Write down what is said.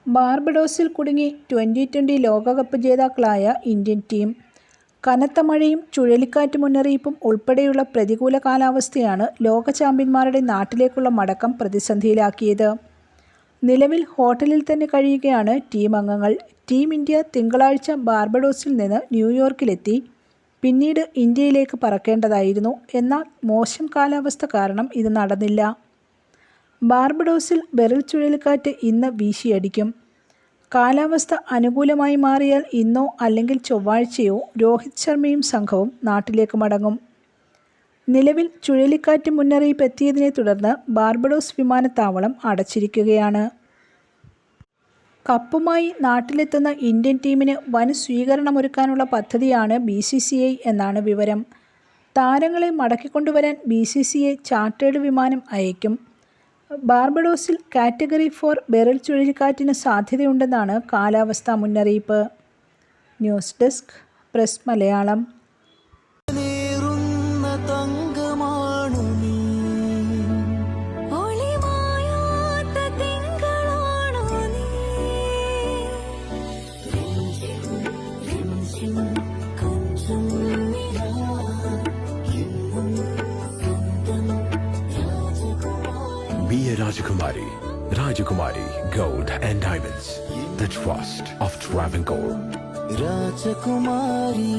ബാർബഡോസിൽ കുടുങ്ങി 2020 ലോകകപ്പ് ജേതാക്കളായ ഇന്ത്യൻ ടീം. കനത്ത മഴയും ചുഴലിക്കാറ്റ് മുന്നറിയിപ്പും ഉൾപ്പെടെയുള്ള പ്രതികൂല കാലാവസ്ഥയാണ് ലോക ചാമ്പ്യന്മാരുടെ നാട്ടിലേക്കുള്ള മടക്കം പ്രതിസന്ധിയിലാക്കിയത്. നിലവിൽ ഹോട്ടലിൽ തന്നെ കഴിയുകയാണ് ടീം അംഗങ്ങൾ. ടീം ഇന്ത്യ തിങ്കളാഴ്ച ബാർബഡോസിൽ നിന്ന് ന്യൂയോർക്കിലെത്തി പിന്നീട് ഇന്ത്യയിലേക്ക് പറക്കേണ്ടതായിരുന്നു. എന്നാൽ മോശം കാലാവസ്ഥ കാരണം ഇത് നടന്നില്ല. ബാർബഡോസിൽ ബെറിൽ ചുഴലിക്കാറ്റ് ഇന്ന് വീശിയടിക്കും. കാലാവസ്ഥ അനുകൂലമായി മാറിയാൽ ഇന്നോ അല്ലെങ്കിൽ ചൊവ്വാഴ്ചയോ രോഹിത് ശർമ്മയും സംഘവും നാട്ടിലേക്ക് മടങ്ങും. നിലവിൽ ചുഴലിക്കാറ്റ് മുന്നറിയിപ്പ് എത്തിയതിനെ തുടർന്ന് ബാർബഡോസ് വിമാനത്താവളം അടച്ചിരിക്കുകയാണ്. കപ്പുമായി നാട്ടിലെത്തുന്ന ഇന്ത്യൻ ടീമിന് വൻ സ്വീകരണമൊരുക്കാനുള്ള പദ്ധതിയാണ് BCCI എന്നാണ് വിവരം. താരങ്ങളെ മടക്കിക്കൊണ്ടുവരാൻ BCCI ചാർട്ടേഡ് വിമാനം അയക്കും. ബാർബഡോസിൽ കാറ്റഗറി 4 ബെറിൽ ചുഴലിക്കാറ്റിന് സാധ്യതയുണ്ടെന്നാണ് കാലാവസ്ഥാ മുന്നറിയിപ്പ്. News desk press Malayalam. Be a Rajakumari. Rajakumari Gold and Diamonds. The trust of Travancore. Rajakumari.